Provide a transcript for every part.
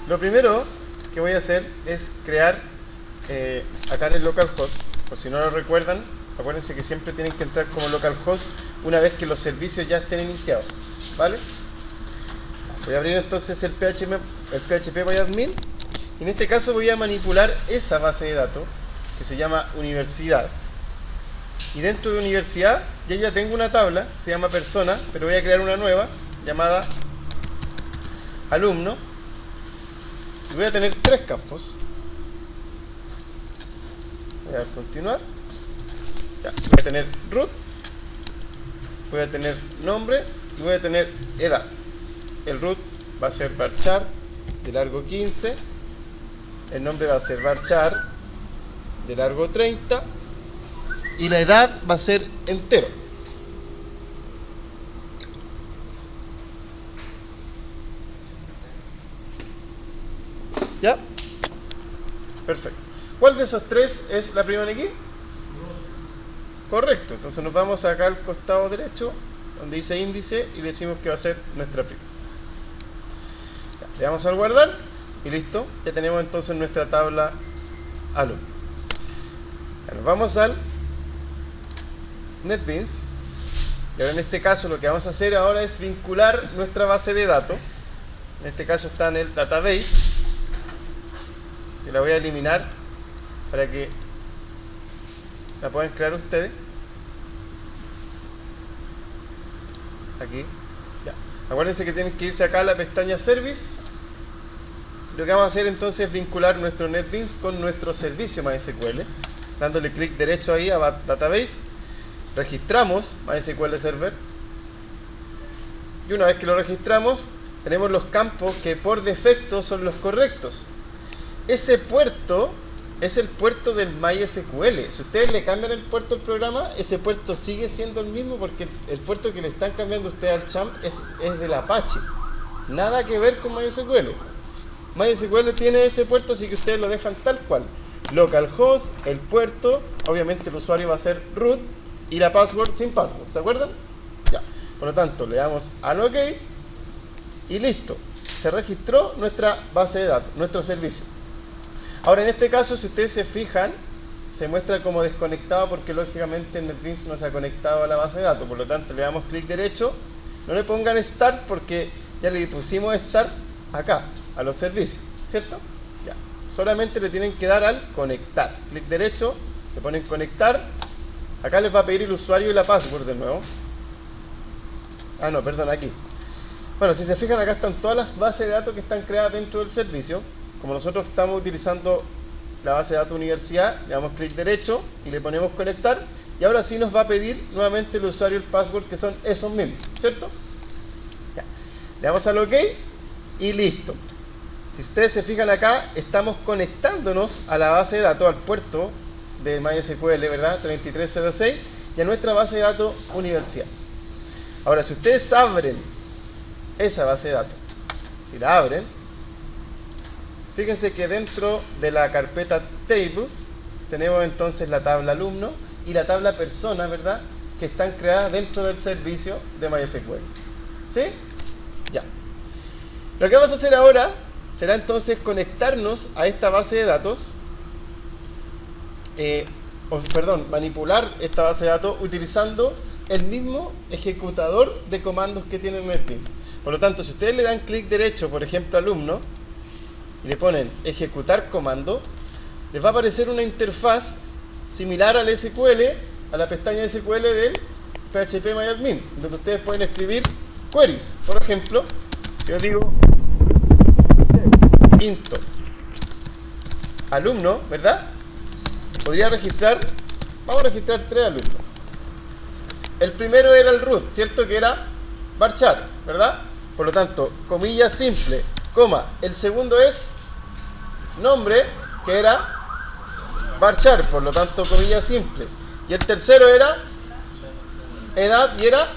Lo primero que voy a hacer es crear acá en el localhost. Por si no lo recuerdan, acuérdense que siempre tienen que entrar como localhost una vez que los servicios ya estén iniciados, ¿vale? Voy a abrir entonces el PHP by admin, y en este caso voy a manipular esa base de datos que se llama universidad. Y dentro de universidad yo ya tengo una tabla, se llama persona, pero voy a crear una nueva llamada alumno, y voy a tener tres campos. Voy a dar continuar. Ya, voy a tener root, voy a tener nombre y voy a tener edad. El root va a ser varchar de largo 15, el nombre va a ser varchar de largo 30 y la edad va a ser entero. ¿Ya? Perfecto. ¿Cuál de esos tres es la prima aquí? Correcto. Entonces nos vamos acá al costado derecho donde dice índice y le decimos que va a ser nuestra prima. Ya, le damos al guardar y listo. Ya tenemos entonces nuestra tabla alumno. Ya, nos vamos al NetBeans. Y ahora en este caso lo que vamos a hacer ahora es vincular nuestra base de datos. En este caso está en el database. Y la voy a eliminar para que la puedan crear ustedes. Aquí. Ya. Acuérdense que tienen que irse acá a la pestaña Service. Lo que vamos a hacer entonces es vincular nuestro NetBeans con nuestro servicio MySQL. Dándole clic derecho ahí a Database. Registramos MySQL Server. Y una vez que lo registramos, tenemos los campos que por defecto son los correctos. Ese puerto es el puerto del MySQL. Si ustedes le cambian el puerto al programa, ese puerto sigue siendo el mismo porque el puerto que le están cambiando ustedes al champ es del Apache. Nada que ver con MySQL. MySQL tiene ese puerto, así que ustedes lo dejan tal cual. Localhost, el puerto, obviamente el usuario va a ser root y la password sin password. ¿Se acuerdan? Ya. Por lo tanto, le damos al OK y listo. Se registró nuestra base de datos, nuestro servicio. Ahora en este caso, si ustedes se fijan, se muestra como desconectado porque lógicamente NetBeans no se ha conectado a la base de datos. Por lo tanto, le damos clic derecho. No le pongan Start porque ya le pusimos Start acá, a los servicios, ¿cierto? Ya. Solamente le tienen que dar al conectar. Clic derecho, le ponen conectar. Acá les va a pedir el usuario y la password de nuevo. Ah, no, perdón, aquí. Bueno, si se fijan, acá están todas las bases de datos que están creadas dentro del servicio. Como nosotros estamos utilizando la base de datos universidad, le damos clic derecho y le ponemos conectar. Y ahora sí nos va a pedir nuevamente el usuario y el password, que son esos mismos, ¿cierto? Ya. Le damos al OK y listo. Si ustedes se fijan acá, estamos conectándonos a la base de datos, al puerto de MySQL, ¿verdad? 3306, y a nuestra base de datos universidad. Ahora, si ustedes abren esa base de datos, si la abren, fíjense que dentro de la carpeta Tables tenemos entonces la tabla alumno y la tabla persona, ¿verdad? Que están creadas dentro del servicio de MySQL. ¿Sí? Ya. Lo que vamos a hacer ahora será entonces conectarnos a esta base de datos, manipular esta base de datos utilizando el mismo ejecutador de comandos que tiene NetBeans. Por lo tanto, si ustedes le dan clic derecho, por ejemplo, alumno, y le ponen ejecutar comando, les va a aparecer una interfaz similar al SQL, a la pestaña SQL del PHP-MyAdmin, donde ustedes pueden escribir queries. Por ejemplo, si yo digo into alumno, ¿verdad? Podría registrar, vamos a registrar 3 alumnos. El primero era el root, ¿cierto? Que era varchar, ¿verdad? Por lo tanto, comilla simple, coma. El segundo es nombre, que era varchar, por lo tanto, comilla simple. Y el tercero era edad y era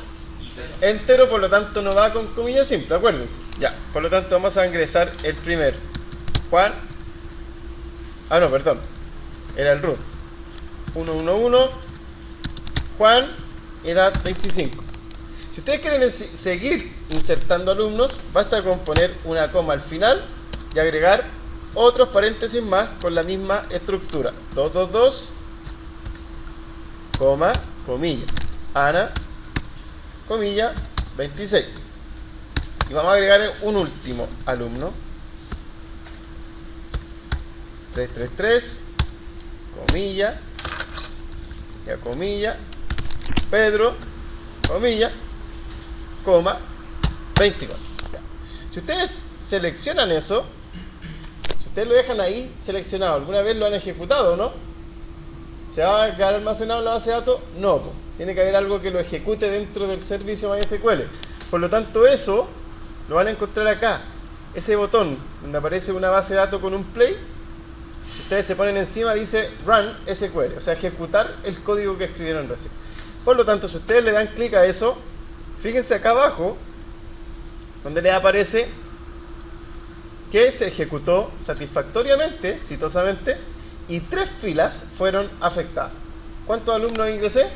entero, por lo tanto, no va con comilla simple, acuérdense. Ya, por lo tanto, vamos a ingresar el primer Juan. Ah, no, perdón. Era el root. 111 Juan, edad 25. Si ustedes quieren seguir insertando alumnos, basta con poner una coma al final y agregar otros paréntesis más con la misma estructura. 222, coma, comilla, Ana, comilla, 26. Y vamos a agregar un último alumno. 333, comilla, ya comilla, Pedro, comilla, coma, 24. Ya. Si ustedes seleccionan eso, si ustedes lo dejan ahí seleccionado, ¿alguna vez lo han ejecutado, no? ¿Se va a quedar almacenado en la base de datos? No, pues. Tiene que haber algo que lo ejecute dentro del servicio MySQL. Por lo tanto, eso lo van a encontrar acá. Ese botón donde aparece una base de datos con un play, si ustedes se ponen encima, dice Run SQL, o sea, ejecutar el código que escribieron recién. Por lo tanto, si ustedes le dan clic a eso, fíjense acá abajo, donde les aparece que se ejecutó satisfactoriamente, exitosamente, y 3 filas fueron afectadas. ¿Cuántos alumnos ingresé?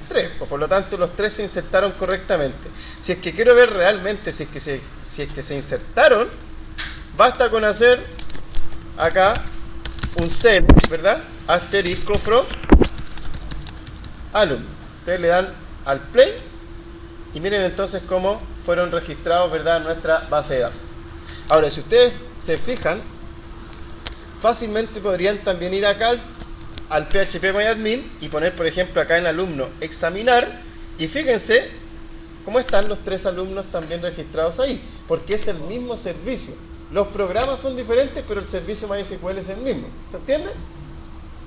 3. Pues por lo tanto, los 3 se insertaron correctamente. Si es que quiero ver realmente si es que se insertaron, basta con hacer acá un cell, ¿verdad? Asterisco from alumno. Ustedes le dan al play y miren entonces cómo fueron registrados, ¿verdad?, en nuestra base de datos. Ahora, si ustedes se fijan, fácilmente podrían también ir acá al phpMyAdmin y poner, por ejemplo, acá en alumno examinar, y fíjense cómo están los 3 alumnos también registrados ahí, porque es el mismo servicio. Los programas son diferentes, pero el servicio MySQL es el mismo. ¿Se entiende?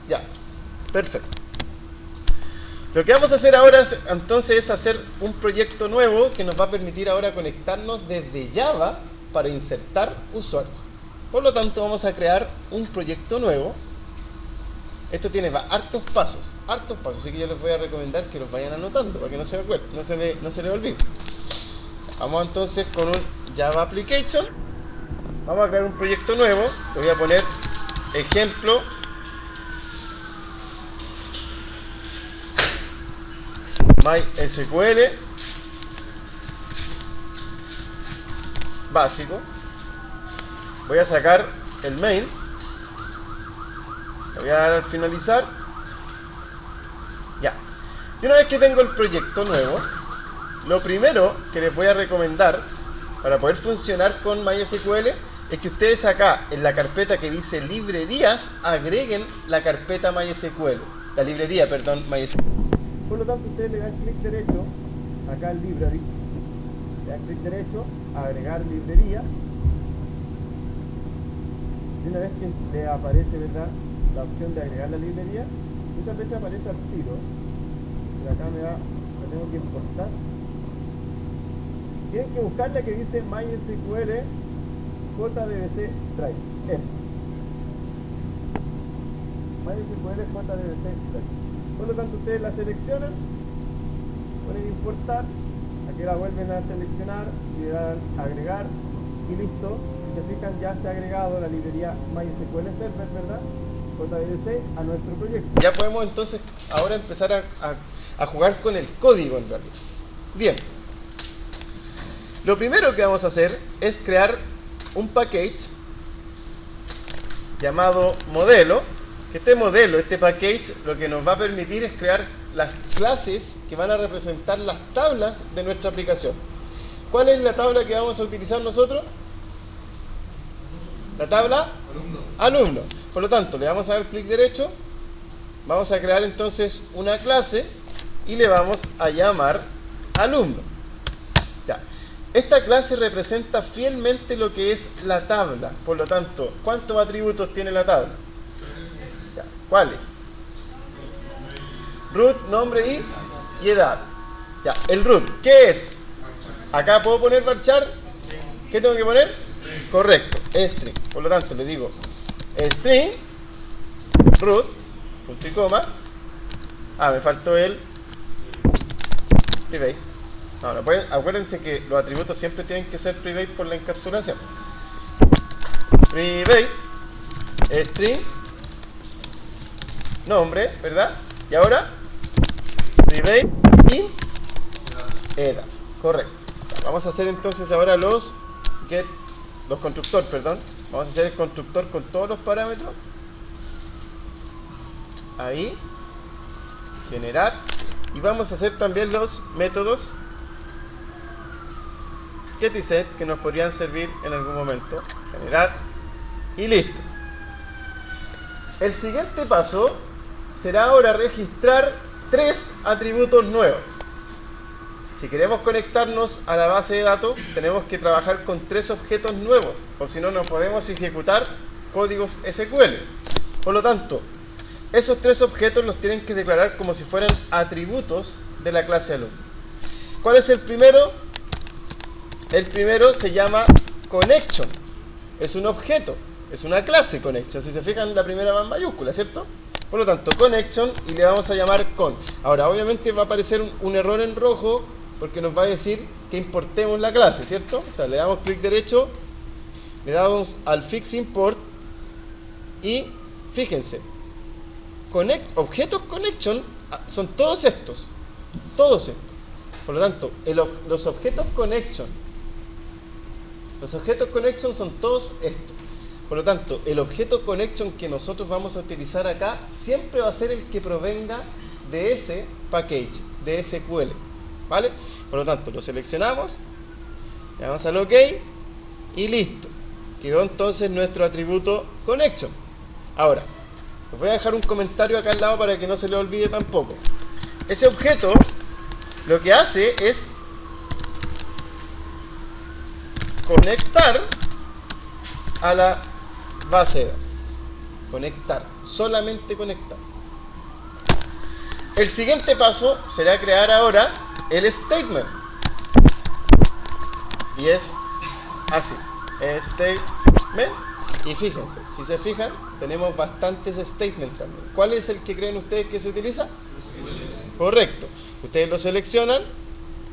Ya, perfecto. Lo que vamos a hacer ahora entonces es hacer un proyecto nuevo que nos va a permitir ahora conectarnos desde Java para insertar usuarios. Por lo tanto, vamos a crear un proyecto nuevo. Esto tiene hartos pasos, así que yo les voy a recomendar que los vayan anotando para que no se me acuerden, no se les olvide. Vamos entonces con un Java Application. Vamos a crear un proyecto nuevo. Le voy a poner ejemplo MySQL básico. Voy a sacar el main. Le voy a dar al finalizar. Ya. Y una vez que tengo el proyecto nuevo, lo primero que les voy a recomendar para poder funcionar con MySQL es que ustedes acá en la carpeta que dice librerías agreguen la carpeta MySQL, la librería, perdón, MySQL. Por lo tanto, ustedes le dan clic derecho acá en library, le dan clic derecho, agregar librería, y una vez que le aparece, ¿verdad?, la opción de agregar la librería, muchas veces aparece al tiro, pero acá me tengo que importar. Tienen que buscar la que dice MySQL JDBC Drive. MySQL JDBC Drive. Por lo tanto, ustedes la seleccionan, ponen importar, aquí la vuelven a seleccionar y le dan agregar y listo. Si se fijan, ya se ha agregado la librería MySQL Server, ¿verdad?, JDBC a nuestro proyecto. Ya podemos entonces ahora empezar a jugar con el código en realidad. Bien. Lo primero que vamos a hacer es crear un package llamado modelo. Que este package, lo que nos va a permitir es crear las clases que van a representar las tablas de nuestra aplicación. ¿Cuál es la tabla que vamos a utilizar nosotros? La tabla alumno. Por lo tanto, le vamos a dar clic derecho, vamos a crear entonces una clase y le vamos a llamar alumno. Ya. Esta clase representa fielmente lo que es la tabla. Por lo tanto, ¿cuántos atributos tiene la tabla? Ya. ¿Cuáles? Root, nombre y edad. Ya. El root, ¿qué es? Acá puedo poner varchar. ¿Qué tengo que poner? Correcto, string. Por lo tanto, le digo string root, punto y coma. Me faltó el private. No pueden, acuérdense que los atributos siempre tienen que ser private por la encapsulación. Private string nombre, ¿verdad? Y ahora private y edad. Correcto. Vamos a hacer entonces ahora los constructor, perdón. Vamos a hacer el constructor con todos los parámetros. Ahí. Generar. Y vamos a hacer también los métodos getIset que nos podrían servir en algún momento. Generar. Y listo. El siguiente paso será ahora registrar 3 atributos nuevos. Si queremos conectarnos a la base de datos, tenemos que trabajar con 3 objetos nuevos, o si no, no podemos ejecutar códigos SQL. Por lo tanto, esos 3 objetos los tienen que declarar como si fueran atributos de la clase alumno. ¿Cuál es el primero? El primero se llama connection. Es un objeto, es una clase connection. Si se fijan, la primera va en mayúscula, ¿cierto? Por lo tanto, connection, y le vamos a llamar con. Ahora, obviamente va a aparecer un error en rojo porque nos va a decir que importemos la clase, ¿cierto? O sea, le damos clic derecho, le damos al fix import y fíjense, objetos connection son todos estos. Por lo tanto, los objetos connection son todos estos. Por lo tanto, el objeto connection que nosotros vamos a utilizar acá siempre va a ser el que provenga de ese package, de SQL, ¿vale? Por lo tanto, lo seleccionamos, le damos al OK y listo. Quedó entonces nuestro atributo connection. Ahora, les voy a dejar un comentario acá al lado para que no se le olvide tampoco. Ese objeto lo que hace es conectar a la base de datos. Conectar, solamente conectar. El siguiente paso será crear ahora el statement. Y es así. Statement. Y fíjense, si se fijan, tenemos bastantes statements también. ¿Cuál es el que creen ustedes que se utiliza? Correcto. Ustedes lo seleccionan,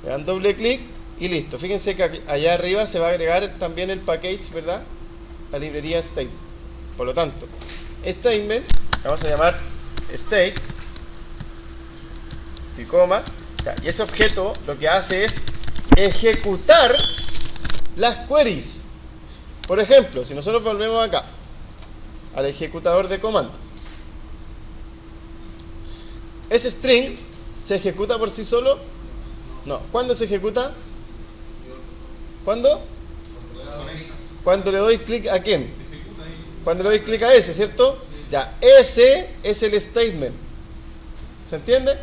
le dan doble clic y listo. Fíjense que allá arriba se va a agregar también el package, ¿verdad? La librería state. Por lo tanto, statement, vamos a llamar state, y coma, y ese objeto lo que hace es ejecutar las queries. Por ejemplo, si nosotros volvemos acá al ejecutador de comandos, ese string se ejecuta por sí solo. No, ¿cuándo se ejecuta? ¿Cuándo? Cuando le doy clic a quién. Cuando le doy clic a ese, ¿cierto? Ya, ese es el statement. ¿Se entiende?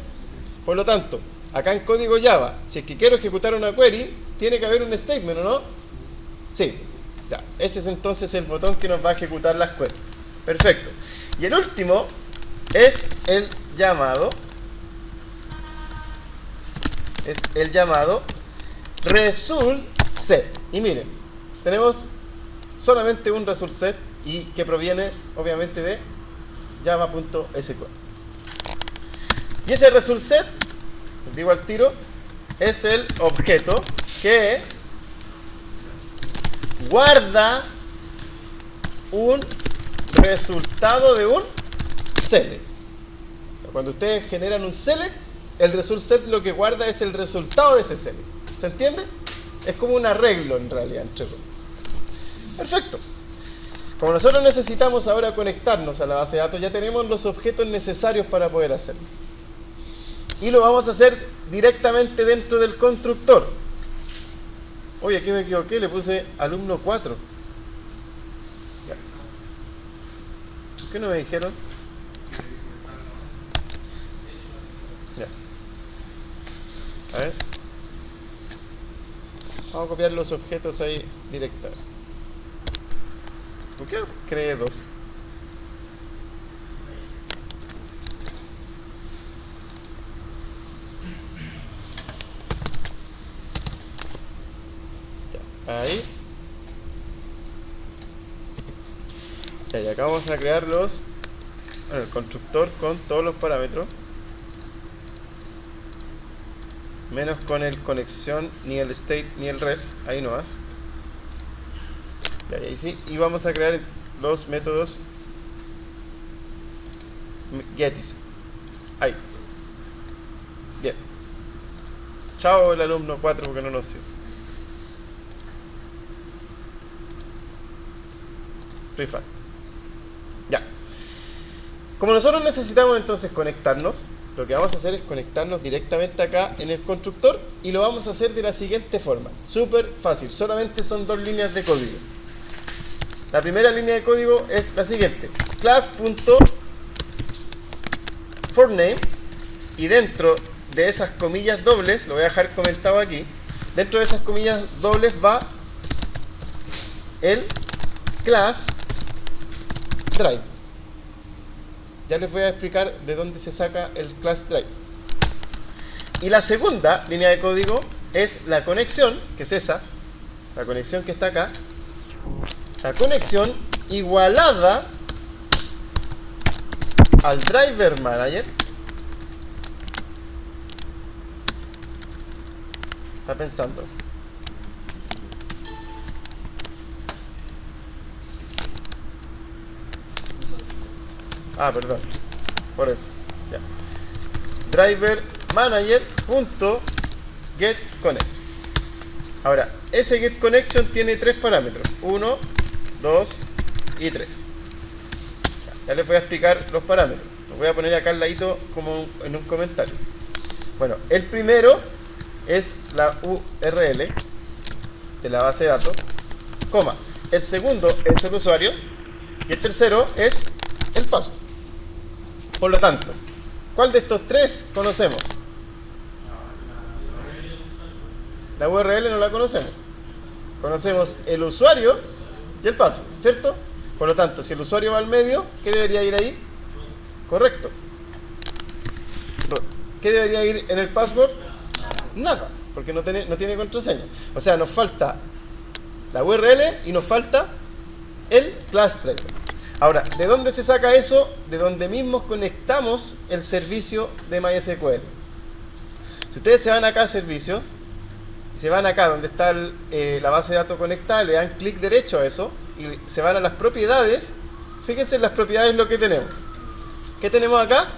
Por lo tanto, acá en código Java, si es que quiero ejecutar una query, tiene que haber un statement, ¿o no? Sí. Ya, ese es entonces el botón que nos va a ejecutar las queries. Perfecto. Y el último es el llamado. Es el llamado result set. Y miren, tenemos solamente un result set y que proviene obviamente de java.sql. Y ese result set, les digo al tiro, es el objeto que guarda un resultado de un select. Cuando ustedes generan un select, el result set lo que guarda es el resultado de ese select. ¿Se entiende? Es como un arreglo en realidad entre dos. Perfecto. Como nosotros necesitamos ahora conectarnos a la base de datos, ya tenemos los objetos necesarios para poder hacerlo. Y lo vamos a hacer directamente dentro del constructor. Oye, aquí me equivoqué, le puse alumno 4. Ya. ¿Por qué no me dijeron? Ya. A ver. Vamos a copiar los objetos ahí directamente. ¿Por qué creé 2? Ahí. Ya, y acá vamos a crear el constructor con todos los parámetros. Menos con el conexión, ni el state, ni el res. Ahí no más. Ya, y ahí sí. Y vamos a crear los métodos getIset. Ahí. Bien. Chao el alumno 4 porque no nos sirve. Refactor. Ya. Como nosotros necesitamos entonces conectarnos, lo que vamos a hacer es conectarnos directamente acá en el constructor y lo vamos a hacer de la siguiente forma. Súper fácil, solamente son 2 líneas de código. La primera línea de código es la siguiente: class.forName, y dentro de esas comillas dobles, lo voy a dejar comentado aquí, dentro de esas comillas dobles va el class drive. Ya les voy a explicar de dónde se saca el class drive. Y la segunda línea de código es la conexión, que es esa, la conexión que está acá, la conexión igualada al driver manager. Está pensando. Perdón. Por eso. Ya. Driver manager.getConnection. Ahora, ese getConnection tiene 3 parámetros: 1, 2 y 3. Ya les voy a explicar los parámetros. Los voy a poner acá al ladito como en un comentario. Bueno, el primero es la URL de la base de datos, coma. El segundo es el usuario y el tercero es el password. Por lo tanto, ¿cuál de estos 3 conocemos? La URL no la conocemos. Conocemos el usuario y el password, ¿cierto? Por lo tanto, si el usuario va al medio, ¿qué debería ir ahí? Correcto. ¿Qué debería ir en el password? Nada, porque no tiene contraseña. O sea, nos falta la URL y nos falta el class driver. Ahora, ¿de dónde se saca eso? De donde mismos conectamos el servicio de MySQL. Si ustedes se van acá a servicios, se van acá donde está la base de datos conectada, le dan clic derecho a eso y se van a las propiedades. Fíjense en las propiedades lo que tenemos. ¿Qué tenemos acá?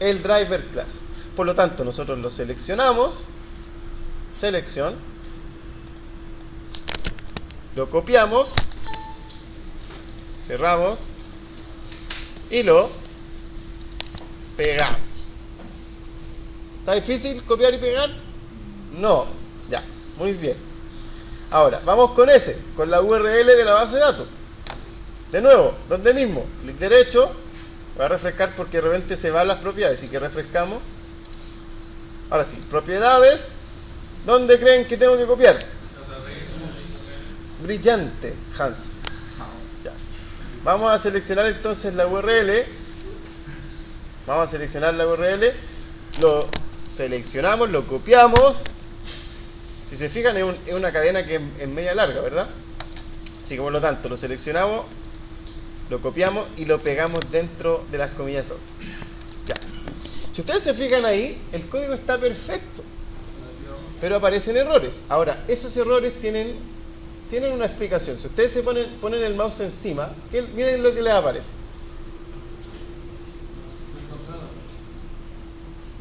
El driver class. Por lo tanto, nosotros lo seleccionamos, selección, lo copiamos, cerramos y lo pegamos. ¿Está difícil copiar y pegar? No, ya, muy bien. Ahora, vamos con con la URL de la base de datos. De nuevo, donde mismo, clic derecho, voy a refrescar porque de repente se van las propiedades, así que refrescamos. Ahora sí, propiedades. ¿Dónde creen que tengo que copiar? Brillante, Hans. Ya. Vamos a seleccionar entonces la URL. Vamos a seleccionar la URL. Lo seleccionamos, lo copiamos. Si se fijan, es una cadena que es media larga, ¿verdad? Así que por lo tanto, lo seleccionamos, lo copiamos y lo pegamos dentro de las comillas dobles. Ya. Si ustedes se fijan ahí, el código está perfecto, pero aparecen errores. Ahora, esos errores tienen una explicación. Si ustedes se ponen el mouse encima, miren lo que les aparece.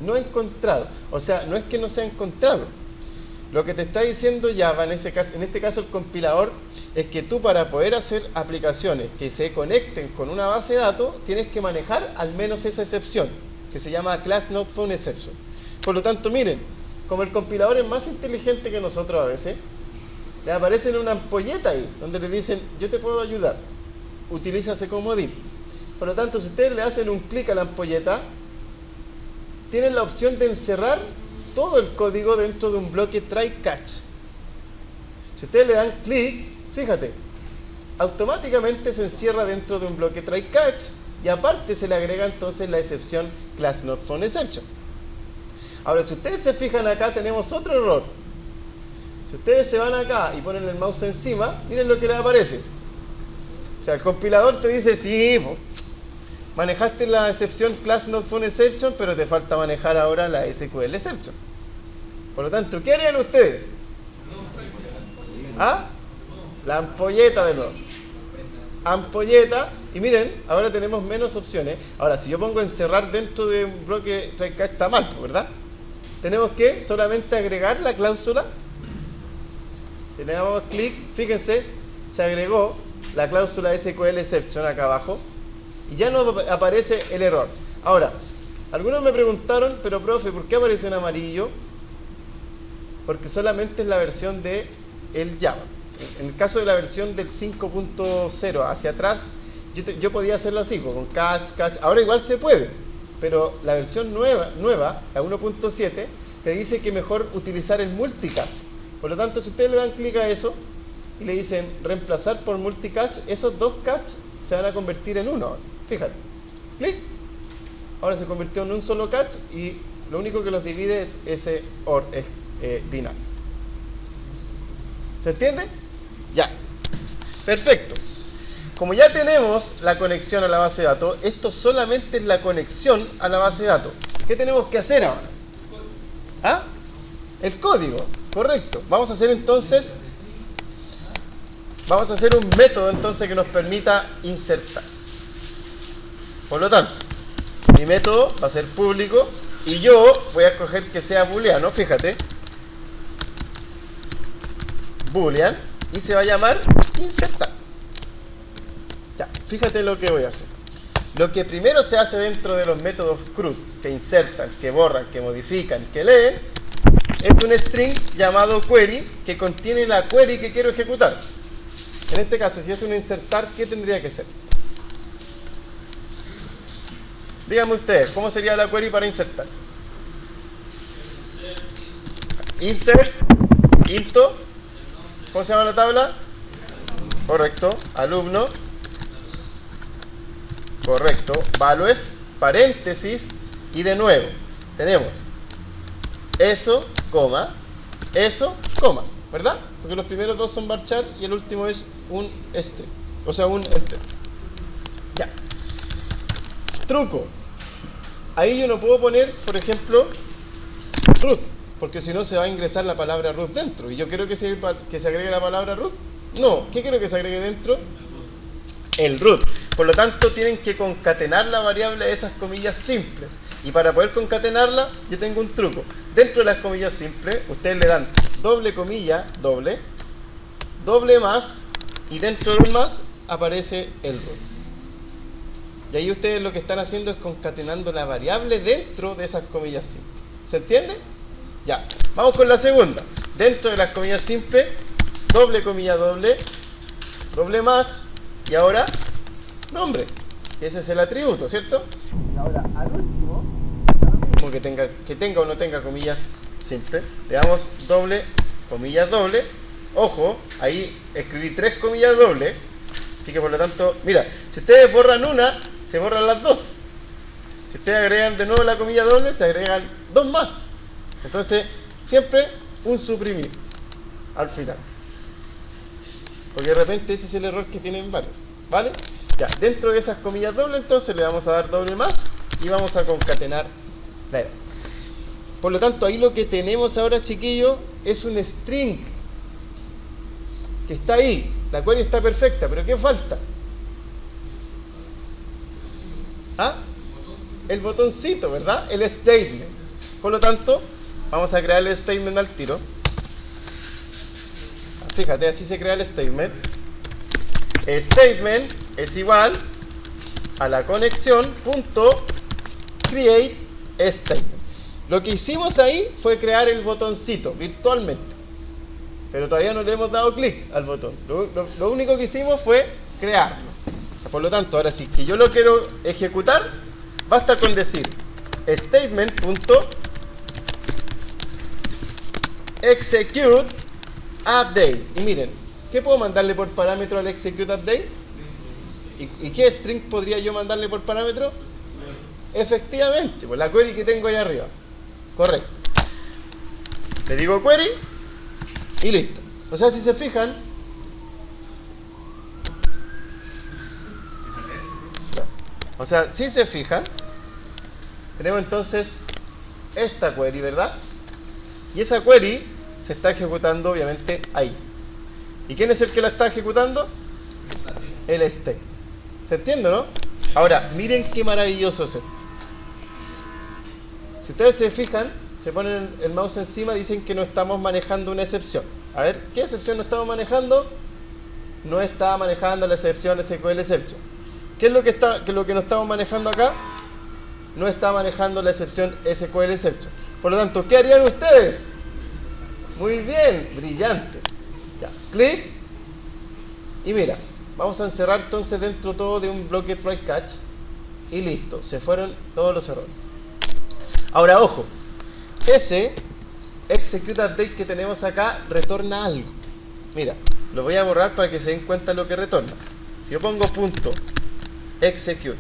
No encontrado. O sea, no es que no sea encontrado. Lo que te está diciendo Java, en este caso el compilador, es que tú, para poder hacer aplicaciones que se conecten con una base de datos, tienes que manejar al menos esa excepción, que se llama class not found exception. Por lo tanto, miren, como el compilador es más inteligente que nosotros a veces, le aparece una ampolleta ahí, donde le dicen, yo te puedo ayudar, utiliza ese comodín. Por lo tanto, si ustedes le hacen un clic a la ampolleta, tienen la opción de encerrar todo el código dentro de un bloque try catch. Si ustedes le dan clic, fíjate, automáticamente se encierra dentro de un bloque try catch y aparte se le agrega entonces la excepción class not found exception. Ahora, si ustedes se fijan acá, tenemos otro error. Si ustedes se van acá y ponen el mouse encima, miren lo que les aparece. O sea, el compilador te dice, sí, manejaste la excepción class not found exception, pero te falta manejar ahora la SQL exception. Por lo tanto, ¿qué harían ustedes? ¿Ah? La ampolleta de nuevo. Ampolleta. Y miren, ahora tenemos menos opciones. Ahora, si yo pongo encerrar dentro de un bloque try catch, está mal, ¿verdad? Tenemos que solamente agregar la cláusula. Si le damos clic, fíjense, se agregó la cláusula SQL exception acá abajo y ya no aparece el error. Ahora, algunos me preguntaron, pero profe, ¿por qué aparece en amarillo? Porque solamente es la versión de el Java. En el caso de la versión del 5.0 hacia atrás, yo podía hacerlo así, con catch. Ahora igual se puede, pero la versión nueva, la 1.7, te dice que mejor utilizar el multicatch. Por lo tanto, si ustedes le dan clic a eso y le dicen reemplazar por multicatch, esos dos catch se van a convertir en uno. Fíjate, clic. Ahora se convirtió en un solo catch y lo único que los divide es ese OR binario. ¿Se entiende? Ya. Perfecto. Como ya tenemos la conexión a la base de datos, esto solamente es la conexión a la base de datos. ¿Qué tenemos que hacer ahora? ¿Ah? El código, correcto. Vamos a hacer entonces, un método entonces que nos permita insertar. Por lo tanto, mi método va a ser público y yo voy a escoger que sea booleano, fíjate. Boolean, y se va a llamar insertar. Ya, fíjate lo que voy a hacer. Lo que primero se hace dentro de los métodos CRUD, que insertan, que borran, que modifican, que leen, es un string llamado query que contiene la query que quiero ejecutar. En este caso, si es un insertar, ¿qué tendría que ser? Díganme ustedes, ¿cómo sería la query para insertar? Insert, into, ¿cómo se llama la tabla? Correcto, alumno. Correcto, values, paréntesis, y de nuevo, tenemos eso, coma, ¿verdad? Porque los primeros dos son varchar y el último es un string, o sea, un enter. Ya. Truco. Ahí yo no puedo poner, por ejemplo, root, porque si no se va a ingresar la palabra root dentro. Y yo quiero que se agregue la palabra root. No, ¿qué quiero que se agregue dentro? El root. Por lo tanto, tienen que concatenar la variable de esas comillas simples. Y para poder concatenarla, yo tengo un truco. Dentro de las comillas simples, ustedes le dan doble comilla, doble más, y dentro del más aparece el root. Y ahí ustedes lo que están haciendo es concatenando la variable dentro de esas comillas simples. ¿Se entiende? Ya. Vamos con la segunda. Dentro de las comillas simples, doble comilla, doble más, y ahora nombre. Ese es el atributo, ¿cierto? Y ahora al último, como que tenga o no tenga comillas simples, le damos doble comillas doble. Ojo, ahí escribí 3 comillas doble. Así que por lo tanto, mira, si ustedes borran una, se borran las dos. Si ustedes agregan de nuevo la comilla doble, se agregan 2 más. Entonces, siempre un suprimir al final. Porque de repente ese es el error que tienen varios. ¿Vale? Ya, dentro de esas comillas doble, entonces le vamos a dar doble más y vamos a concatenar la edad. Por lo tanto, ahí lo que tenemos ahora, chiquillos, es un string que está ahí. La query está perfecta, pero ¿qué falta? ¿Ah? El botoncito, ¿verdad? El statement. Por lo tanto, vamos a crear el statement al tiro. Fíjate, así se crea el statement. Statement es igual a la conexión punto create statement. Lo que hicimos ahí fue crear el botoncito virtualmente, pero todavía no le hemos dado clic al botón. Lo único que hicimos fue crearlo. Por lo tanto, ahora sí que yo lo quiero ejecutar, basta con decir statement punto execute update. Y miren, ¿qué puedo mandarle por parámetro al execute update? ¿Y qué string podría yo mandarle por parámetro? Efectivamente, pues la query que tengo ahí arriba. Correcto. Le digo query y listo. O sea, si se fijan, tenemos entonces esta query, ¿verdad? Y esa query se está ejecutando obviamente ahí. ¿Y quién es el que la está ejecutando? El state. ¿Se entiende, no? Ahora, miren qué maravilloso es esto. Si ustedes se fijan, se ponen el mouse encima, dicen que no estamos manejando una excepción. A ver, ¿qué excepción no estamos manejando? no está manejando la excepción SQL exception. ¿Qué es lo que no estamos manejando acá? No está manejando la excepción SQL exception. Por lo tanto, ¿qué harían ustedes? Muy bien, brillante. Ya, clic. Y mira, vamos a encerrar entonces dentro todo de un bloque try catch. Y listo, se fueron todos los errores. Ahora, ojo, ese execute update que tenemos acá retorna algo. Mira, lo voy a borrar para que se den cuenta de lo que retorna. Si yo pongo punto execute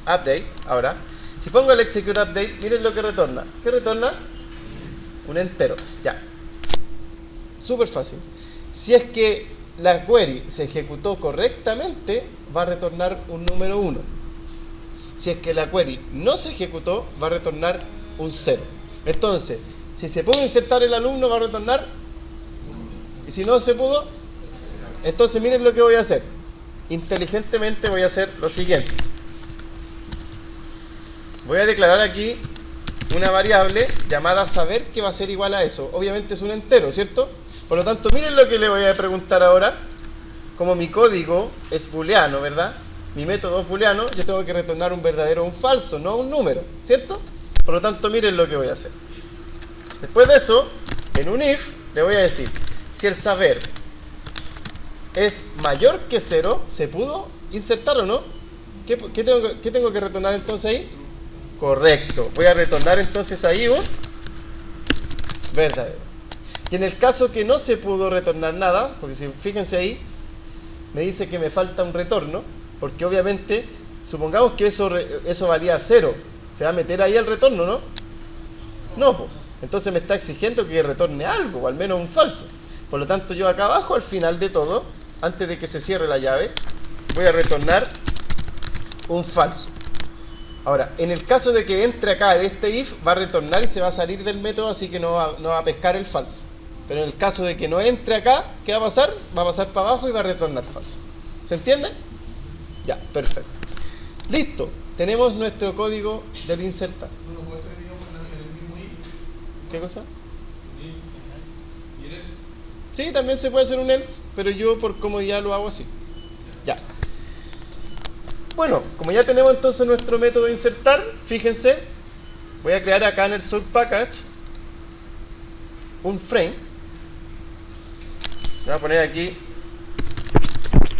update, ahora, si pongo el execute update, miren lo que retorna. ¿Qué retorna? Un entero. Ya. Súper fácil. Si es que la query se ejecutó correctamente, va a retornar un número 1. Si es que la query no se ejecutó, va a retornar un 0. Entonces, si se pudo insertar el alumno, va a retornar. Y si no se pudo, entonces miren lo que voy a hacer. Inteligentemente voy a hacer lo siguiente. Voy a declarar aquí una variable llamada saber que va a ser igual a eso. Obviamente es un entero, ¿cierto? Por lo tanto, miren lo que le voy a preguntar ahora. Como mi código es booleano, ¿verdad? Mi método es booleano, yo tengo que retornar un verdadero o un falso, no un número, ¿cierto? Por lo tanto, miren lo que voy a hacer. Después de eso, en un if, le voy a decir, si el saber es mayor que 0, ¿se pudo insertar o no? ¿Qué tengo que retornar entonces ahí? Correcto. Voy a retornar entonces ahí un verdadero. Y en el caso que no se pudo retornar nada, porque si fíjense ahí, me dice que me falta un retorno, porque obviamente, supongamos que eso valía 0, se va a meter ahí el retorno, ¿no? No, pues. Entonces me está exigiendo que retorne algo, o al menos un falso. Por lo tanto, yo acá abajo, al final de todo, antes de que se cierre la llave, voy a retornar un falso. Ahora, en el caso de que entre acá este if, va a retornar y se va a salir del método, así que no va a pescar el falso. Pero en el caso de que no entre acá, ¿qué va a pasar? Va a pasar para abajo y va a retornar falso. ¿Se entiende? Ya, perfecto. Listo. Tenemos nuestro código del insertar. ¿No puede ser el mismo if? ¿Qué cosa? ¿Y el else? Sí, también se puede hacer un else, pero yo por comodidad lo hago así. Ya. Bueno, como ya tenemos entonces nuestro método de insertar, fíjense, voy a crear acá en el source package un frame. Voy a poner aquí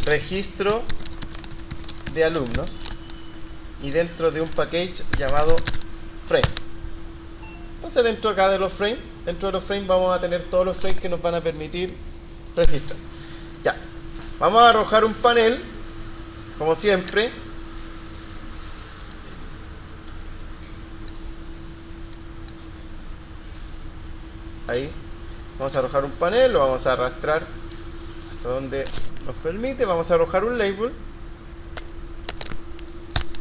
registro de alumnos y dentro de un package llamado frame. Entonces dentro acá de los frames, dentro de los frames vamos a tener todos los frames que nos van a permitir registrar. Ya, vamos a arrojar un panel, como siempre. Ahí, vamos a arrojar un panel, lo vamos a arrastrar hasta donde nos permite, vamos a arrojar un label.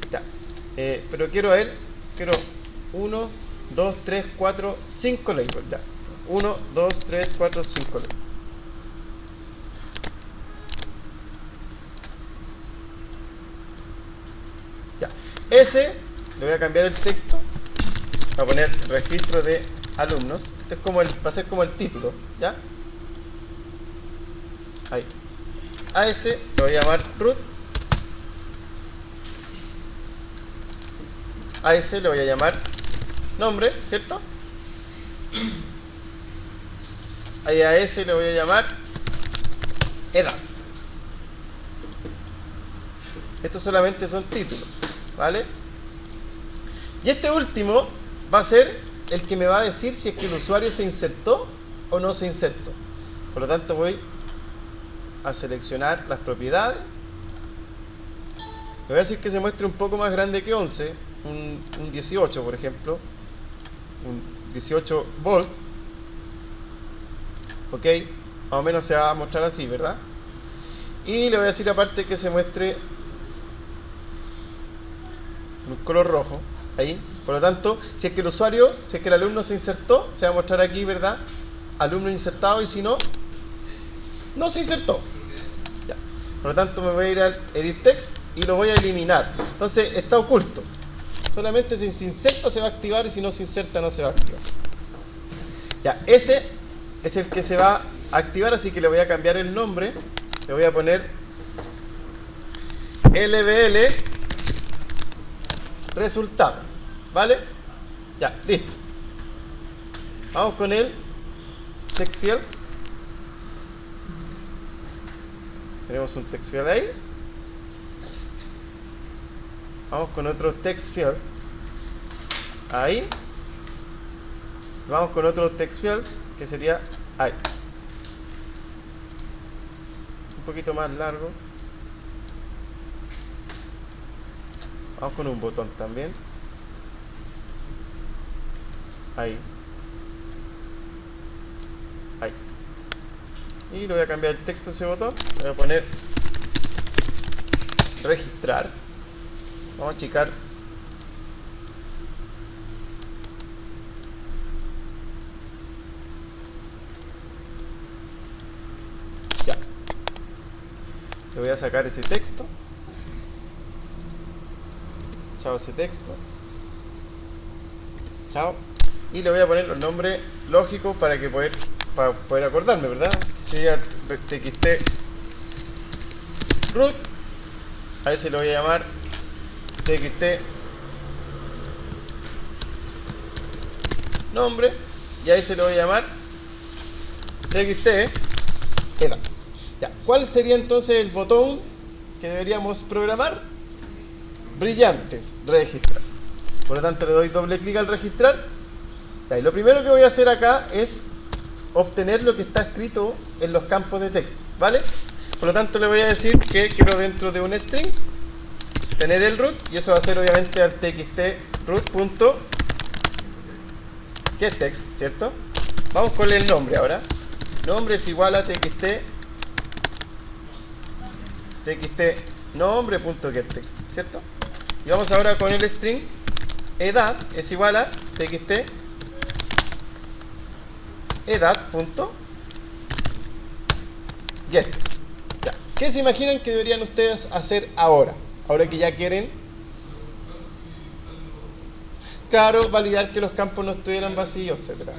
Ya, pero quiero 1, 2, 3, 4, 5 labels, ya. 1, 2, 3, 4, 5 labels. Ya, ese, le voy a cambiar el texto, voy a poner registro de alumnos. Este es como va a ser como el título, ¿ya? Ahí. A ese lo voy a llamar root. A ese le voy a llamar nombre, ¿cierto? Ahí a ese le voy a llamar edad. Estos solamente son títulos, ¿vale? Y este último va a ser el que me va a decir si es que el usuario se insertó o no se insertó. Por lo tanto voy a seleccionar las propiedades. Le voy a decir que se muestre un poco más grande que 11, un 18 por ejemplo, un 18 volt. Ok, más o menos se va a mostrar así, ¿verdad? Y le voy a decir aparte que se muestre en un color rojo, ahí. Por lo tanto, si es que el alumno se insertó, se va a mostrar aquí, ¿verdad? Alumno insertado, y si no, no se insertó. Ya. Por lo tanto, me voy a ir al edit text y lo voy a eliminar. Entonces, está oculto. Solamente si se inserta se va a activar y si no se inserta no se va a activar. Ya, ese es el que se va activar, así que le voy a cambiar el nombre. Le voy a poner LBL resultado, ¿vale? Ya, listo. Vamos con el text field. Tenemos un text field ahí. Vamos con otro text field ahí. Vamos con otro text field que sería ahí. Un poquito más largo. Vamos con un botón también. Ahí. Ahí. Y le voy a cambiar el texto a ese botón. Le voy a poner registrar. Vamos a achicar. Ya. Le voy a sacar ese texto. Chao ese texto. Chao. Y le voy a poner los nombres lógicos para poder acordarme, ¿verdad? Sería txt root. A ese lo voy a llamar txt nombre. Y a ese lo voy a llamar txt edad. Ya. ¿Cuál sería entonces el botón que deberíamos programar? Brillantes, registrar. Por lo tanto le doy doble clic al registrar. Y lo primero que voy a hacer acá es obtener lo que está escrito en los campos de texto, ¿vale? Por lo tanto le voy a decir que quiero dentro de un string tener el root, y eso va a ser obviamente al txt root.getText, ¿cierto? Vamos con el nombre ahora. Nombre es igual a txt nombre.getText, ¿cierto? Y vamos ahora con el string edad es igual a txt edad.get. Ya. ¿Qué se imaginan que deberían ustedes hacer ahora? Ahora que ya quieren, claro, validar que los campos no estuvieran vacíos, etcétera.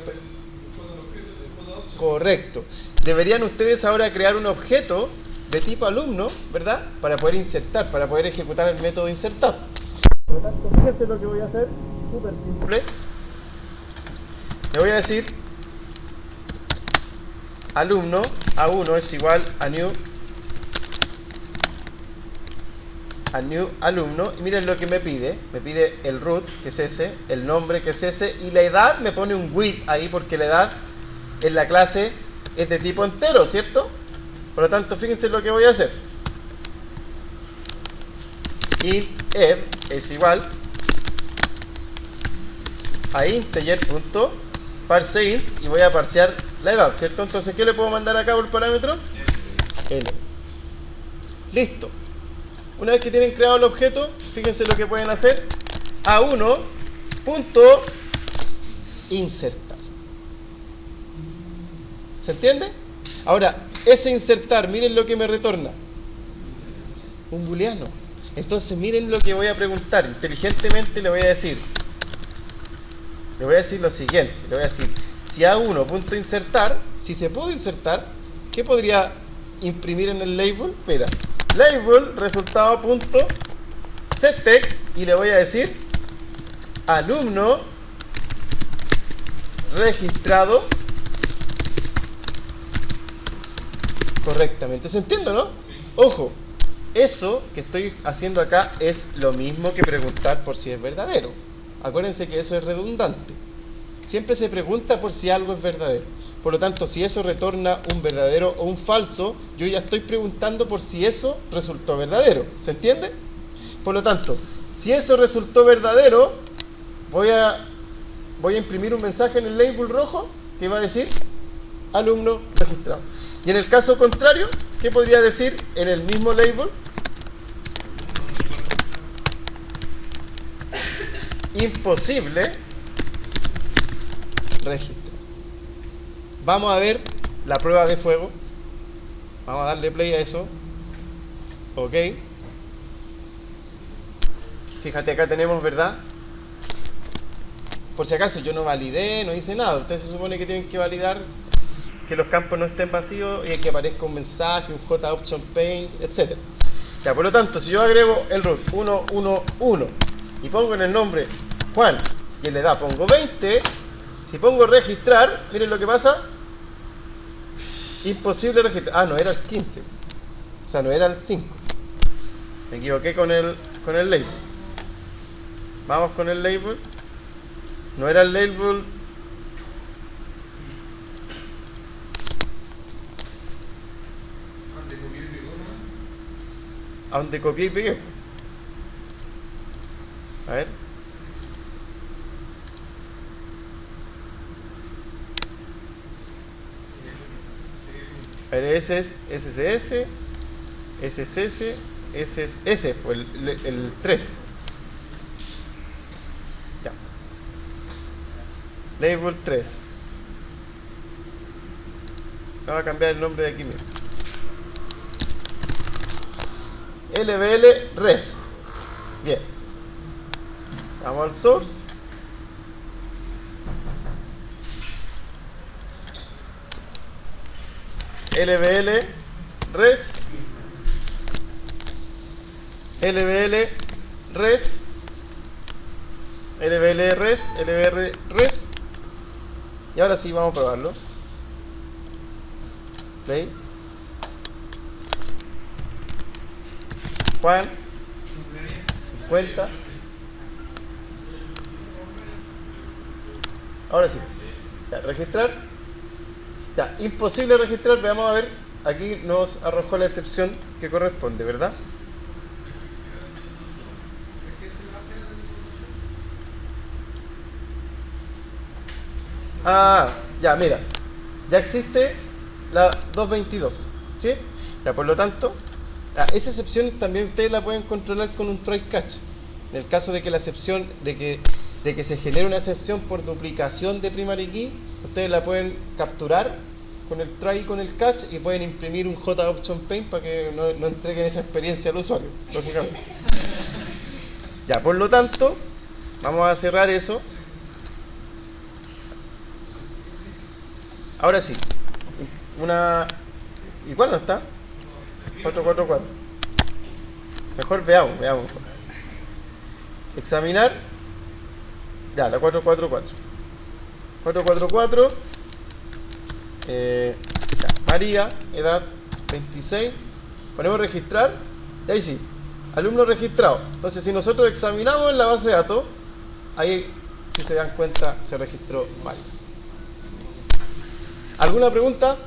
Correcto. Deberían ustedes ahora crear un objeto de tipo alumno, ¿verdad? Para poder insertar, para poder ejecutar el método insertar. Por lo tanto, fíjense lo que voy a hacer, súper simple. Le voy a decir alumno A1 es igual a new alumno, y miren lo que me pide el root, que es ese, el nombre, que es ese, y la edad me pone un with ahí, porque la edad en la clase es de tipo entero, ¿cierto? Por lo tanto, fíjense lo que voy a hacer. Int ed es igual a integer.parseInt, y voy a parsear la edad, ¿cierto? Entonces, ¿qué le puedo mandar acá por parámetro? N. Listo. Una vez que tienen creado el objeto, fíjense lo que pueden hacer. A1.insertar. ¿Se entiende? Ahora, ese insertar, miren lo que me retorna. Un booleano. Entonces, miren lo que voy a preguntar. Inteligentemente le voy a decir lo siguiente. Le voy a decir, si A1.insertar, si se puede insertar, ¿qué podría imprimir en el label? Mira, label resultado.setText, y le voy a decir alumno registrado correctamente. ¿Se entiende, no? Ojo, eso que estoy haciendo acá es lo mismo que preguntar por si es verdadero. Acuérdense que eso es redundante. Siempre se pregunta por si algo es verdadero. Por lo tanto, si eso retorna un verdadero o un falso, yo ya estoy preguntando por si eso resultó verdadero. ¿Se entiende? Por lo tanto, si eso resultó verdadero, voy a imprimir un mensaje en el label rojo que va a decir alumno registrado. Y en el caso contrario, ¿qué podría decir en el mismo label? Imposible registrar. Vamos a ver la prueba de fuego. Vamos a darle play a eso. Ok. Fíjate, acá tenemos, ¿verdad? Por si acaso yo no validé, no hice nada. Ustedes se supone que tienen que validar que los campos no estén vacíos y que aparezca un mensaje, un JOption Paint, etc. Ya, por lo tanto, si yo agrego el root 111 y pongo en el nombre Juan y en la edad pongo 20, si pongo registrar, miren lo que pasa. Imposible registrar. Ah, no, era el 15. O sea, no era el 5. Me equivoqué con el label. Vamos con el label. No era el label. A donde copié y pegué. A ver. A ver, ese es SSS, SSS, ese fue el 3. Ya. Label 3. Vamos a cambiar el nombre de aquí mismo. LBL res. Bien. Vamos al source. LBL res. LBL res. LBL res. LBR res. Y ahora sí vamos a probarlo. Play. Juan 50. Ahora sí. Ya, registrar. Ya, imposible registrar. Veamos a ver. Aquí nos arrojó la excepción que corresponde, ¿verdad? Ah, ya, mira. Ya existe la 222. ¿Sí? Ya, por lo tanto, esa excepción también ustedes la pueden controlar con un try catch. En el caso de que la excepción, de que se genere una excepción por duplicación de primary key, ustedes la pueden capturar con el try y con el catch y pueden imprimir un JOption Paint para que no entreguen esa experiencia al usuario, lógicamente. Ya, por lo tanto, vamos a cerrar eso. Ahora sí, igual no está 444. Mejor veamos. Examinar. Ya, la 444. 444. Ya, María, edad 26. Ponemos registrar. Y ahí sí, alumno registrado. Entonces, si nosotros examinamos en la base de datos, ahí, si se dan cuenta, se registró mal. ¿Alguna pregunta?